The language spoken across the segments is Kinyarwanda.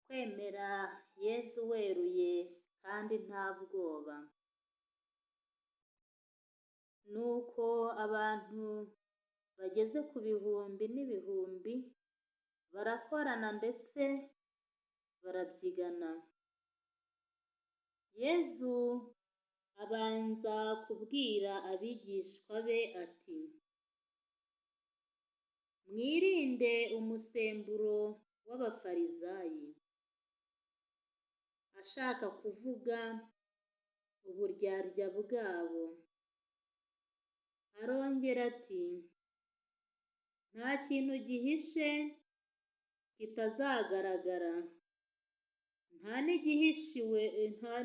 Kwemera Yesu weruye kandi nta bwoba. Nuko abantu bageze ku bihumbi n'ibihumbi barakorana ndetse barabyigana. Yesu abanza kubwira abigishwa be ati: mwirinde umusemburo w'abafarisayi. Ashaka kuvuga uburyarya bwabo. Arongera ati: nta kintu gihishe kitazagaragara, nta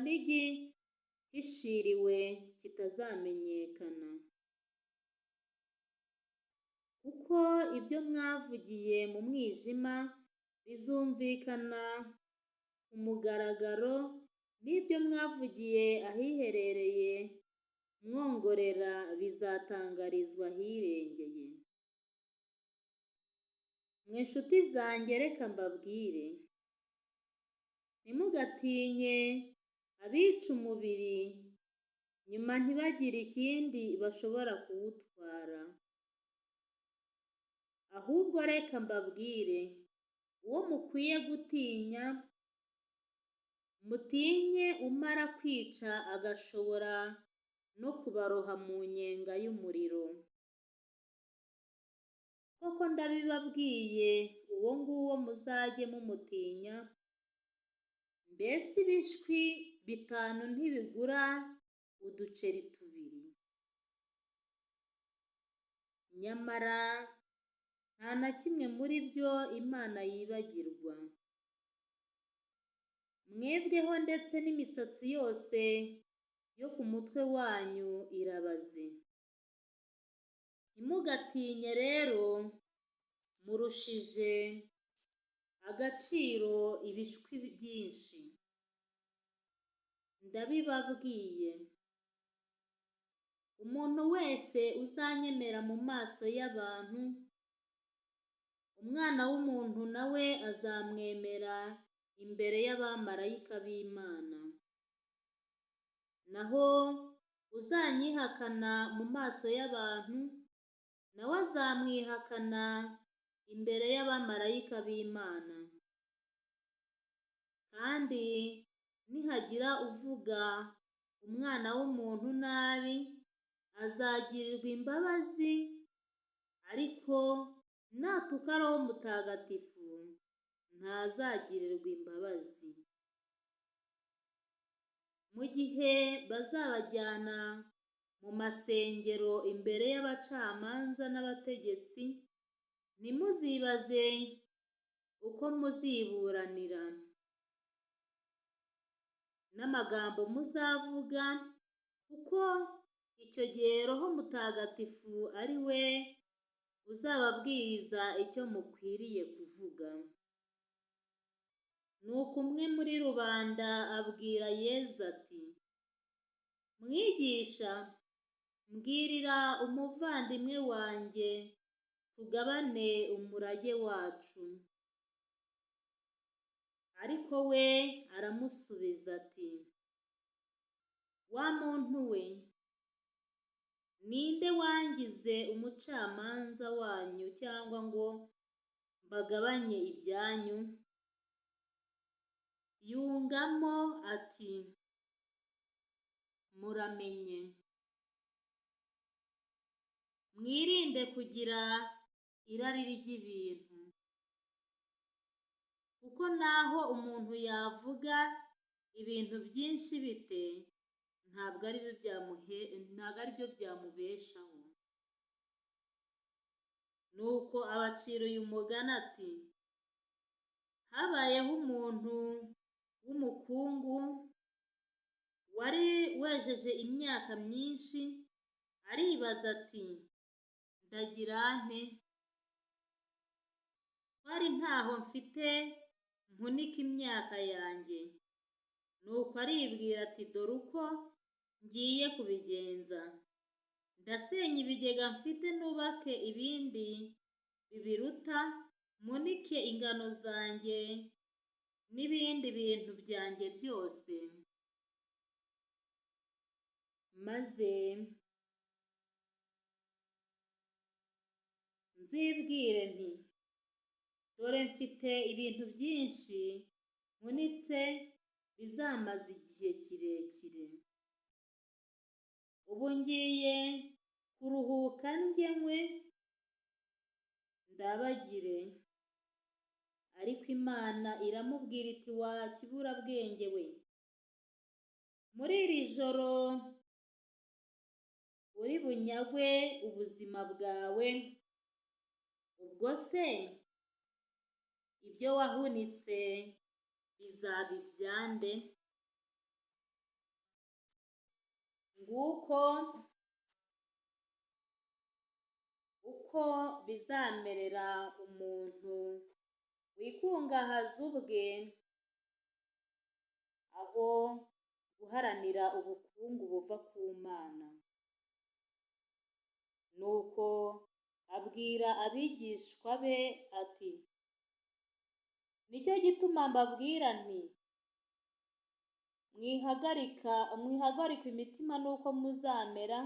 n'igihishiriwe kitazamenyekana. Kuko ibyo mwavugiye mu mwijima bizumvikana ku mugaragaro, n'ibyo mwavugiye ahiherereye mwongorera bizatangarizwa ahirengeye. Mwe nshuti zanjye, reka mbabwire, ntimugatinye abica umubiri, nyuma ntibagire ikindi bashobora kuwutwara. Ahubwo reka mbabwire, uwo mukwiye gutinya, mutinye umara kwica agashobora no kubaroha mu nyenga y'umuriro. Koko ndabibabwiye, uwo nguwo muzajye mumutinya. Mbese ibishwi bitanu ntibigura uduceri tubiri? Nyamara nta na kimwe muri byo Imana yibagirwa. Mwebweho ndetse n'imisatsi yose yo ku mutwe wanyu irabaze. Ntimugatinye rero, murushije agaciro ibishwi byinshi. Ndabibabwiye, umuntu wese uzanyemera mu maso y'abantu, Umwana w'umuntu nawe azamwemera imbere y'abamarayika b'Imana. Naho uzanyihakana mu maso y'abantu, nawe azamwihakana imbere y'abamarayika b'Imana. Kandi nihagira uvuga Umwana w'umuntu nabi, azagirirwa imbabazi, ariko natuka Roho Mutagatifu ntazagirirwa imbabazi. Mu gihe bazabajyana mu masengero imbere y'abacamanza n'abategetsi, ntimuzibaze uko muziburanira n'amagambo muzavuga, kuko icyo gihe Roho Mutagatifu ari we uzababwiriza icyo mukwiriye kuvuga. Nuko umwe muri rubanda abwira Yesu ati: Mwigisha, mbwirira umuvandimwe wanjye tugabane umurage wacu. Ariko we aramusubiza ati: wa muntu we, ninde wangize umucamanza wanyu cyangwa ngo mbagabanye ibyanyu? Yungamo ati: muramenye. Mwirinde kugira irari ry'ibintu, kuko naho umuntu yavuga ibintu byinshi bite, ntabwo ari byo byamubeshaho. Nuko abacira uyu mugani ati: habayeho umuntu w'umukungu wari wejeje imyaka myinshi, aribaza ati: ndagira nte? Twari ntaho mfite mpunika imyaka yanjye. Nuko aribwira ati: dore uko ngiye kubigenza. Ndasenya ibigega mfite nubake ibindi bibiruta, munike ingano zanjye n'ibindi bintu byanjye byose, maze nzibwire nti dore mfite ibintu byinshi nkunitse bizamaza igihe kirekire. Ubu ngiye kuruhuka ndye nywe ndabagire. Ariko Imana iramubwira iti wa kiburabwenge we, muri iri joro uri bunyagwe ubuzima bwawe, ubwo se ibyo wahunitse bizaba ibyande? Nguko uko bizamerera umuntu wikungahaza ubwe aho guharanira ubukungu buva ku Mana. Nuko abwira abigishwa be ati, nicyo gituma mbabwira nti mwihagarika imitima nuko muzamera,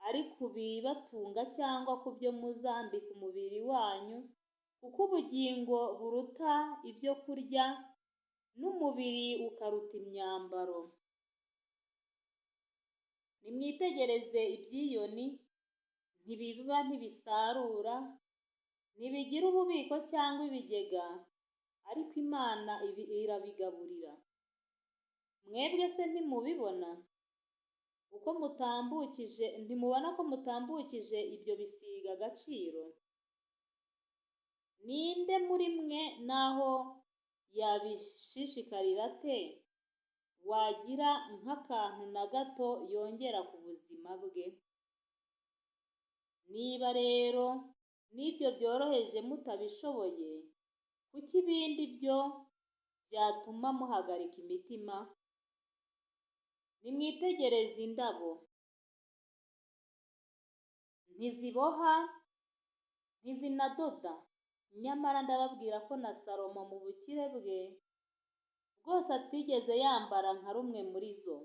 ari ku bibatunga cyangwa ku byo muzambika umubiri wanyu, kuko ubugingo buruta ibyo kurya n'umubiri ukaruta imyambaro. Nimwitegereze ibyiyoni, ntibibiba ntibisarura, ntibigira ububiko cyangwa ibigega, ariko Imana irabigaburira. Mwebwe se ntimubibona ntimubona ko mutambukije ibyo bisiga agaciro? Ninde muri mwe naho yabishishikarira ate, wagira nk'akantu na gato yongera ku buzima bwe? Niba rero n'ibyo byoroheje mutabishoboye, kuki ibindi byo byatuma muhagarika imitima? Nimwitegereze indabo, ntiziboha ntizinadoda, nyamara ndababwira ko na Salomo mu bukire bwe bwose atigeze yambara nka rumwe muri zo.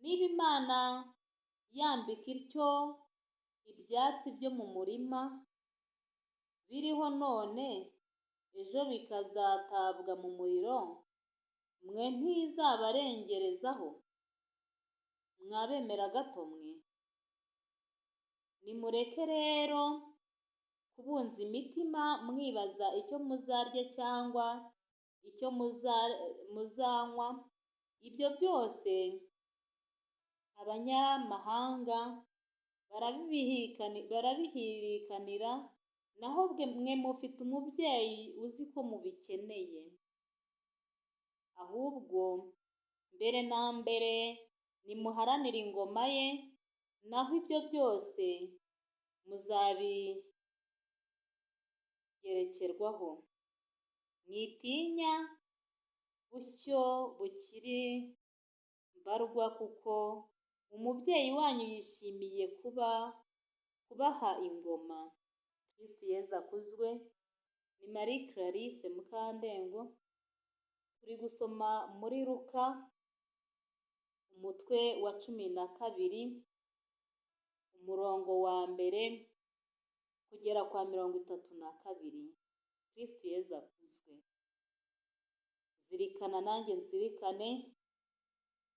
Niba Imana yambika ityo ibyatsi byo mu murima biriho none, ejo bikazatabwa mu muriro, mwe ntizabarengerezaho? Mwabemera gato mwe? Nimureke rero kubunza imitima mwibaza icyo muzarya cyangwa icyo muzanywa. Ibyo byose abanyamahanga barabihirikanira, naho mwe mufite umubyeyi uzi ko mubikeneye. Ahubwo mbere na mbere nimuharanire ingoma ye, naho ibyo byose muzabigerekerwaho. Mwitinya bushyo bukiri mbarwa, kuko umubyeyi wanyu yishimiye kubaha ingoma. Kristo Yezu akuzwe. Ni Marie Clarisse Mukandengo. Turi gusoma muri Luka umutwe wa 12 umurongo wa mbere kugera kwa 32. Kristo Yezu akuzwe. Zirikana nanjye nzirikane,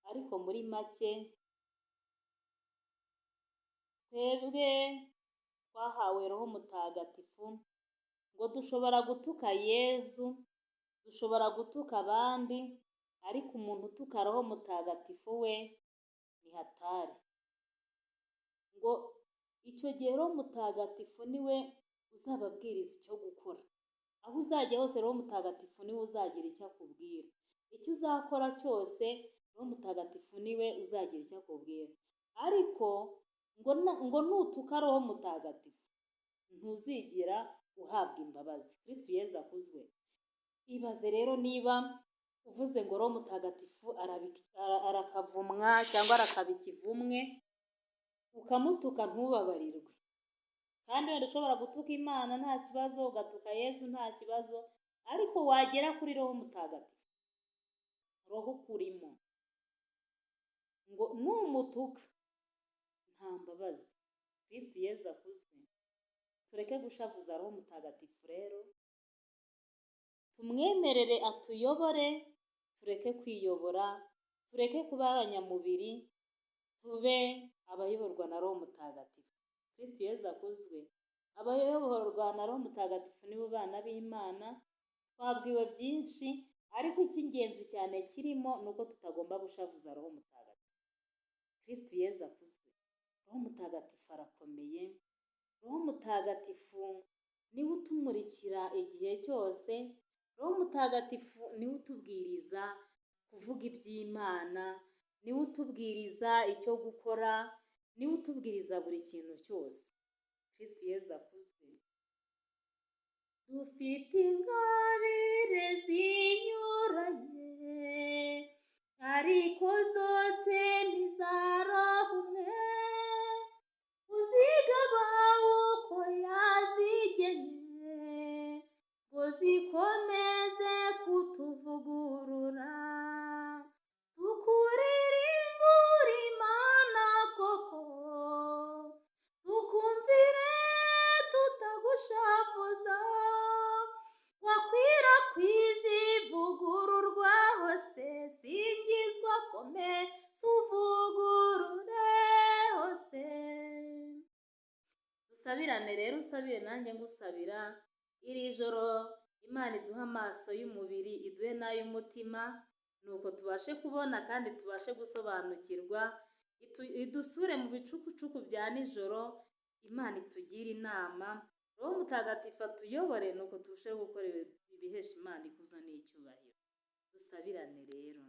ariko muri make twebwe twahawe Roho Mutagatifu ngo dushobora gutuka Yezu, dushobora gutuka abandi, ariko umuntu utuka Roho Mutagatifu we ni hatari. Ngo icyo gihe Roho Mutagatifu niwe uzababwiriza icyo gukora. Aho uzajya hose Roho Mutagatifu niwe uzagira icyo akubwira. Icyo uzakora cyose Roho Mutagatifu niwe uzagira icyo akubwira. Ariko ngo nutuka Roho Mutagatifu ntuzigera uhabwa imbabazi. Kristo Yezu akuzwe. Ibaze rero niba uvuze ngo Roho Mutagatifu arakavumwa cyangwa arakaba ikivumwe, ukamutuka ntubabarirwe. Kandi wenda ushobora gutuka Imana nta kibazo, ugatuka Yezu nta kibazo, ariko wagera kuri roho mutagatifu, roho ukurimo, ngo numutuka nta mbabazi. Kristo Yezu akuzwe. Tureke gushavuza roho mutagatifu rero, tumwemerere atuyobore, tureke kwiyobora, tureke kuba abanyamubiri, tube abayoborwa na roho mutagatifu. Kristo Yezu akuzwe. Abayoborwa na roho mutagatifu nibo bana b'Imana. Twabwiwe byinshi, ariko icy'ingenzi cyane kirimo ni uko tutagomba gushavuza roho mutagatifu. Kristo Yezu akuzwe. Roho mutagatifu arakomeye. Roho mutagatifu niwe utumurikira igihe cyose. Roho mutagatifu niwe utubwiriza kuvuga iby'Imana, niwe utubwiriza icyo gukora, niwe utubwiriza buri kintu cyose. Kristo Yezu akuzwe. Dufite ingabire zinyuranye, ariko zose n'iza Roho umwe, uzigaba uko yazigennye, ngo zikomeze kutuvugurura, tukuririmure Imana koko, tukumvire tutagushavuza, wakwirakwije ivugururwa hose, singizwa komeza uvugurure hose. Dusabirane rero, usabire nanjye ngusabira, iri joro Imana iduha amaso y'umubiri, iduhe n'ay'umutima, nuko tubashe kubona kandi tubashe gusobanukirwa, idusure mu bicukucuku bya nijoro, Imana itugire inama, roho mutagatifu atuyobore, nuko turusheho gukora ibihesha Imana ikuzo n'icyubahiro. Dusabirane rero.